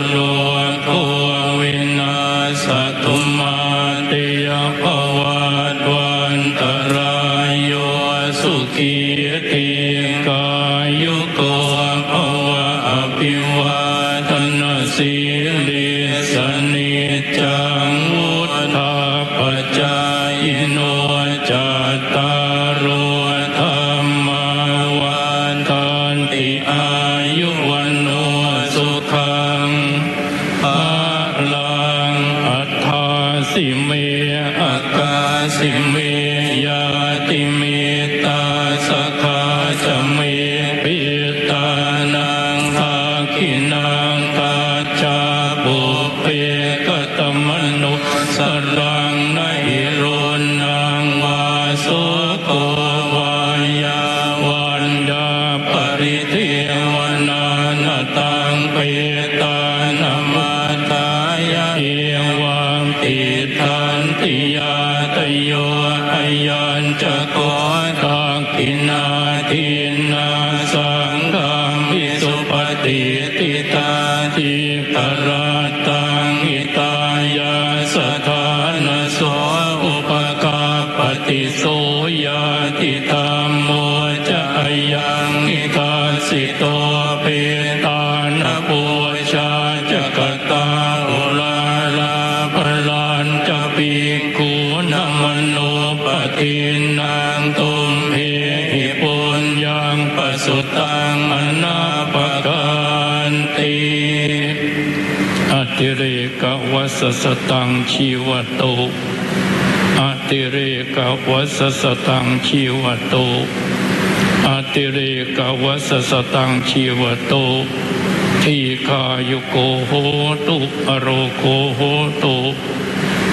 โรโควินาศตุมาเตยภวัตวันตรายโยสุขีติกายุโกภวะอภิวาทนาสีลิสนิจังวุฒาปัจจายโนจัตตารโอธรรมาวันทันติอายุวันโนสุขังภะลังอัฏฐาสิเมอัคคาสิเมยาติเมตาสคาจเมปิตานังภาคินังกัจจาปุเพกตมนุสรังนะอิรุนังวาโสโกวายาวันดาปริเทวนานาตังเปตานามาตายะเอวังติทันติยาตโยอายัญจะโกตังกินาทินาสังฆามิสุปฏิติตาทิกราตังหิตายาสถานโสอุปกาปฏิโสยาติธรรมโมจะยังหิตาสิโตเปตานปุชาจะกตาอุลาลาภลันจะปิกุนมโนปฏินังตุมเหหิปุญญังปสุตังอนาปกันติอติเรกวัสสตังชีวโตอติเรกวัสสตังชีวโตอติเรกวัสสตังชีวโตทีฆายุโกโหตุอโรโกโหตุ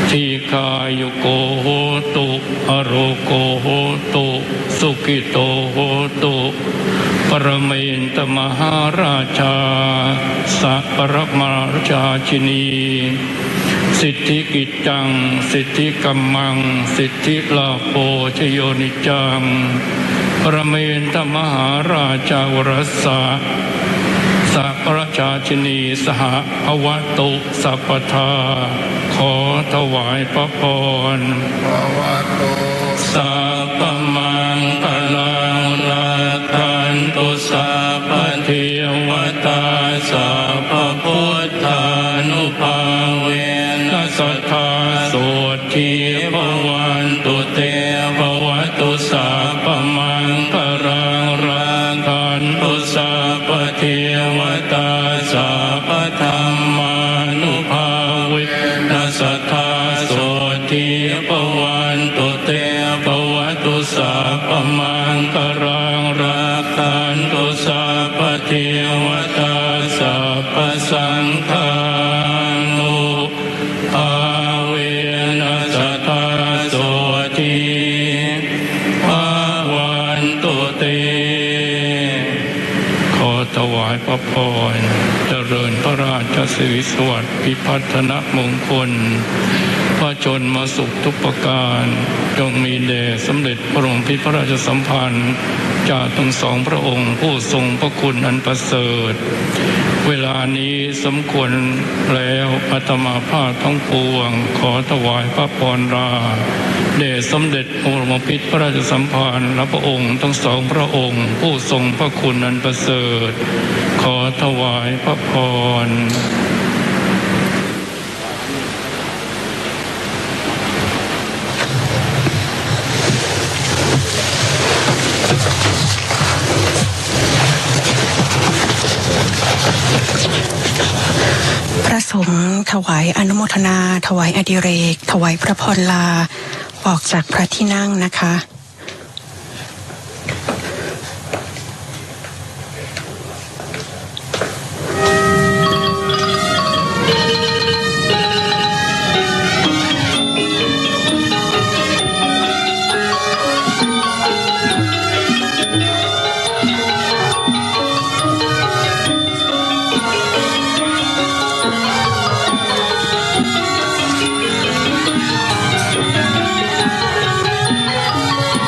ทีฆายุโกโหตุอโรโกโหตุสุขิโตโหตุปรเมนตมหาราชาสัพพรมาราชาชินีสิทธิกิจจังสิทธิกัมมังสิทธิลาโภชโยนิจังปรเมนตมหาราชาวรสะสัพพราชาชินีสหภวตุสัพพทาขอถวายพระพรภวตุสัพพมังคลังรักขันตุสัพพเทวตาสัพพพุทธานุภาเวนัสสทาโสทิภวันตุเตภวตุสัพพมังคลังรักขันตุสัพพเทวตาสัพพธรรมานุภาเวนัสสทาโสทิภวันตุเตภวตุสัพพมังคลังรักขันตุสัพพเทวตาสัพพสังฆานุภาเวนัสสทาโสทิภวันตุเตขอถวายพระพรเจริญพระราชสิริสวัสดิ์พิพัฒนมงคลพระชนมาสุขทุกประการจงมีแด่สมเด็จพระบรมพิพระราชสัมพันธ์จากทั้งสองพระองค์ผู้ทรงพระคุณอันประเสริฐเวลานี้สมควรแล้วอาตมาภาพทั้งปวงขอถวายพระพรราแด่สมเด็จพระบรมพิพระราชสัมพันธ์และพระองค์ทั้งสองพระองค์ผู้ทรงพระคุณอันประเสริฐขอถวายพระพรพระสงฆ์ถวายอนุโมทนาถวายอดิเรกถวายพระพรลาออกจากพระที่นั่งนะคะ ข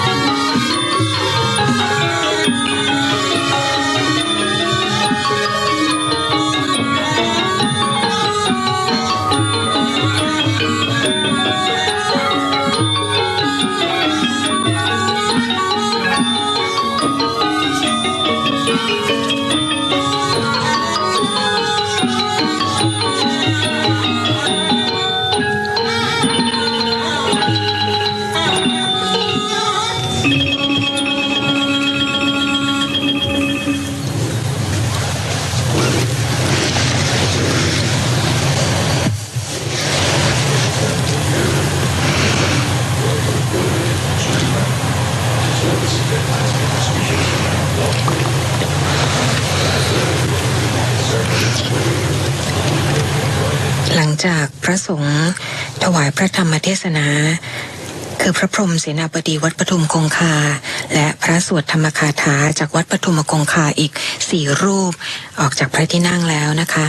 ลังจากพระสงฆ์ถวายพระธรรมเทศนาคือพระพรหมเสนาบดีวัดปทุมคงคาและพระสวดธรรมคาถาจากวัดปทุมคงคาอีก4รูปออกจากพระที่นั่งแล้วนะคะ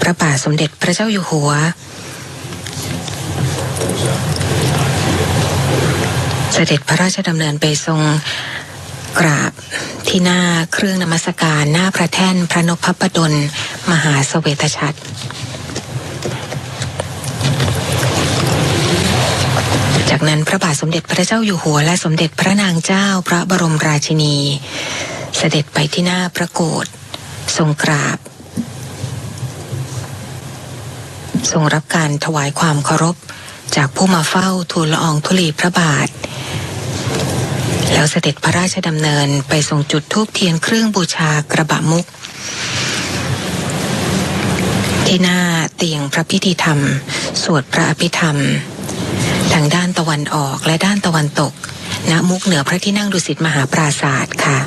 พระบาทสมเด็จพระเจ้าอยู่หัวเสด็จพระราชดำเนินไปทรงกราบที่หน้าเครื่องนมัสการหน้าพระแท่นพระนพพดลมหาเสวตฉัตรจากนั้นพระบาทสมเด็จพระเจ้าอยู่หัวและสมเด็จพระนางเจ้าพระบรมราชินีเสด็จไปที่หน้าพระโกฐทรงกราบทรงรับการถวายความเคารพจากผู้มาเฝ้าทูลละอองธุลีพระบาทแล้วเสด็จพระราชดำเนินไปทรงจุดธูปเทียนเครื่องบูชากระบะมุกที่หน้าเตียงพระพิธีธรรมสวดพระอภิธรรมทางด้านตะวันออกและด้านตะวันตกณมุกเหนือพระที่นั่งดุสิตมหาปราสาทค่ะ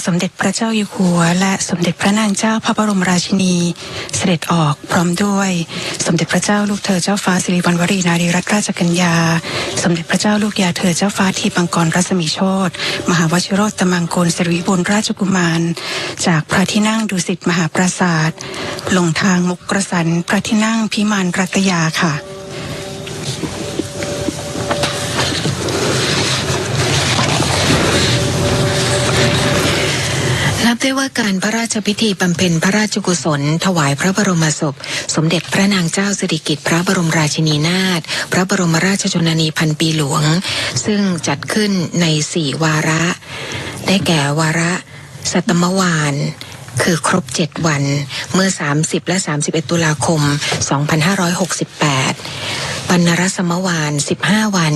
สมเด็จพระเจ้าอยู่หัวและสมเด็จพระนางเจ้าพระบรมราชินีเสด็จออกพร้อมด้วยสมเด็จพระเจ้าลูกเธอเจ้าฟ้าสิริวัณวรีนารีรัตนราชกัญญาสมเด็จพระเจ้าลูกยาเธอเจ้าฟ้าทีปังกรรัศมีโชติมหาวชิโรตมังกรสิริบุญราชกุมารจากพระที่นั่งดุสิตมหาปราสาทลงทางมุกกระสันพระที่นั่งพิมานรัตยาค่ะนับได้ว่าการพระราชพิธีบำเพ็ญพระราชกุศลถวายพระบรมศพสมเด็จพระนางเจ้าสิริกิติ์พระบรมราชินีนาถพระบรมราชชนนีพันปีหลวงซึ่งจัดขึ้นใน4วาระได้แก่วาระสัตมวาลคือครบ7วันเมื่อ30และ31ตุลาคม2568ปัณณรสมวาล15วัน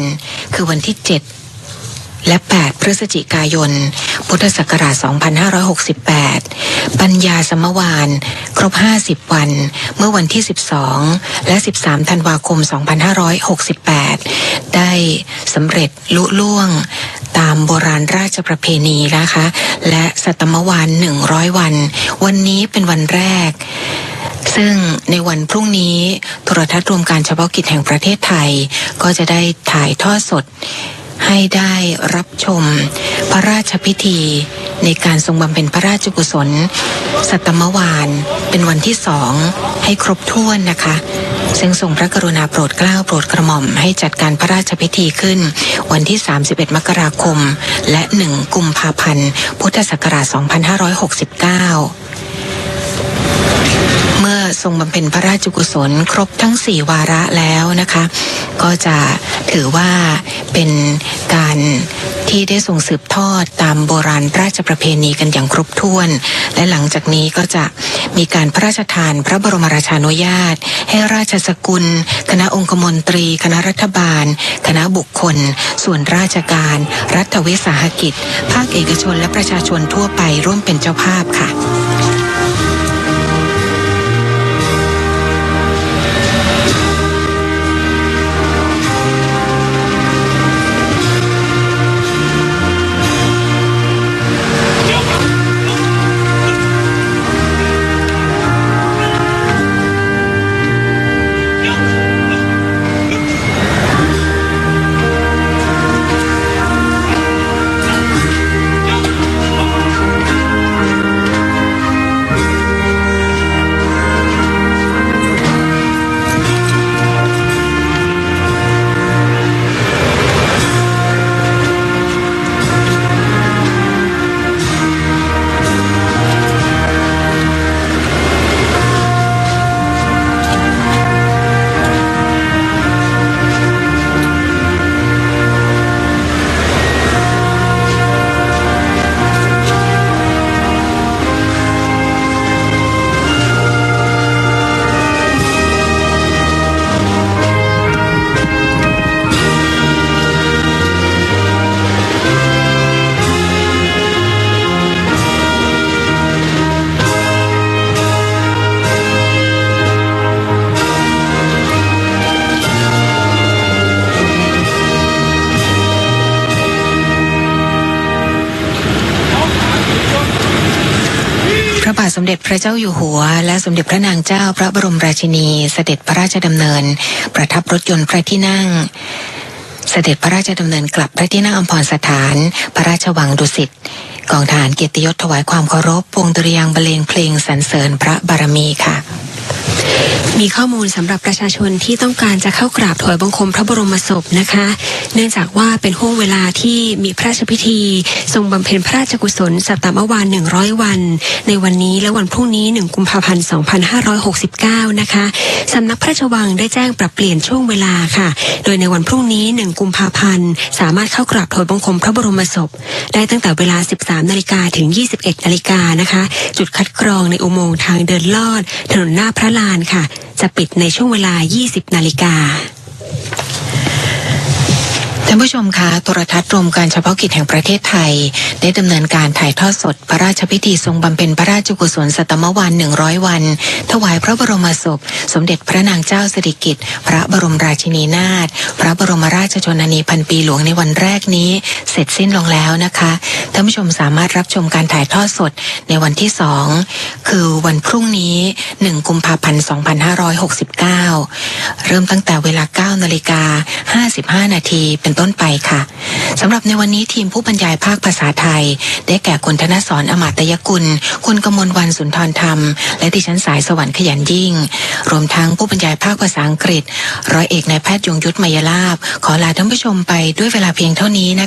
คือวันที่7และ8พฤศจิกายนพุทธศักราช2568ปัญญาสมวาลครบ50วันเมื่อวันที่12และ13ธันวาคม2568ได้สำเร็จลุล่วงตามโบราณราชประเพณีนะคะและสัตมวาล100วันวันนี้เป็นวันแรกซึ่งในวันพรุ่งนี้โทรทัศน์รวมการเฉพาะกิจแห่งประเทศไทยก็จะได้ถ่ายทอดสดให้ได้รับชมพระราชพิธีในการทรงบำเพ็ญพระราชกุศลสัตมวาลเป็นวันที่2ให้ครบถ้วนนะคะซึ่งทรงพระกรุณาโปรดเกล้าโปรดกระหม่อมให้จัดการพระราชพิธีขึ้นวันที่31มกราคมและ1กุมภาพันธ์พุทธศักราช2569เมื่อ ทรงบำเพ็ญพระราชกุศลครบทั้ง4วาระแล้วนะคะก็จะถือว่าเป็นการที่ได้ทรงสืบทอดตามโบราณราชประเพณีกันอย่างครบถ้วนและหลังจากนี้ก็จะมีการพระราชทานพระบรมราชานุญาตให้ราชสกุลคณะองคมนตรีคณะรัฐบาลคณะบุคคลส่วนราชการรัฐวิสาหกิจภาคเอกชนและประชาชนทั่วไปร่วมเป็นเจ้าภาพค่ะพระบาทสมเด็จพระเจ้าอยู่หัวและสมเด็จพระนางเจ้าพระบรมราชินีเสด็จพระราชดำเนินประทับรถยนต์พระที่นั่งเสด็จพระราชดำเนินกลับพระที่นั่งอัมพรสถานพระราชวังดุสิตกองทหารเกียรติยศถวายความเคารพวงดุริยางค์บรรเลงเพลงสรรเสริญพระบารมีค่ะมีข้อมูลสำหรับประชาชนที่ต้องการจะเข้ากราบถวายบังคมพระบรมศพนะคะเนื่องจากว่าเป็นห่วงเวลาที่มีพระราชพิธีทรงบำเพ็ญพระราชกุศลสัตตมวาน100วันในวันนี้และวันพรุ่งนี้1กุมภาพันธ์2569นะคะสำนักพระราชวังได้แจ้งปรับเปลี่ยนช่วงเวลาค่ะโดยในวันพรุ่งนี้1กุมภาพันธ์สามารถเข้ากราบถวายบังคมพระบรมศพได้ตั้งแต่เวลา 13 นาฬิกาถึง 21 นาฬิกานะคะจุดคัดกรองในอุโมงค์ทางเดินลอดถนนหน้าพระลานค่ะจะปิดในช่วงเวลา 20 นาฬิกาท่านผู้ชมคะโทรทัศน์รวมการเฉพาะกิจแห่งประเทศไทยได้ดำเนินการถ่ายทอดสดพระราชพิธีทรงบำเพ็ญพระราชกุศลสัตตมวาน100วันถวายพระบรมศพสมเด็จพระนางเจ้าสิริกิติ์พระบรมราชินีนาถพระบรมราชชนนีพันปีหลวงในวันแรกนี้เสร็จสิ้นลงแล้วนะคะท่านผู้ชมสามารถรับชมการถ่ายทอดสดในวันที่2คือวันพรุ่งนี้1กุมภาพันธ์2569เริ่มตั้งแต่เวลา 9 นาฬิกา 55 นาทีเป็นต้นไปค่ะสำหรับในวันนี้ทีมผู้บรรยายภาคภาษาไทยได้แก่คุณธนสรอมาตยกุลคุณกมลวรรณสุนทรธรรมและดิฉันสายสวรรค์ขยันยิ่งรวมทั้งผู้บรรยายภาคภาษาอังกฤษร้อยเอกนายแพทย์ยงยุทธมยลาภขอลาท่านผู้ชมไปด้วยเวลาเพียงเท่านี้นะคะ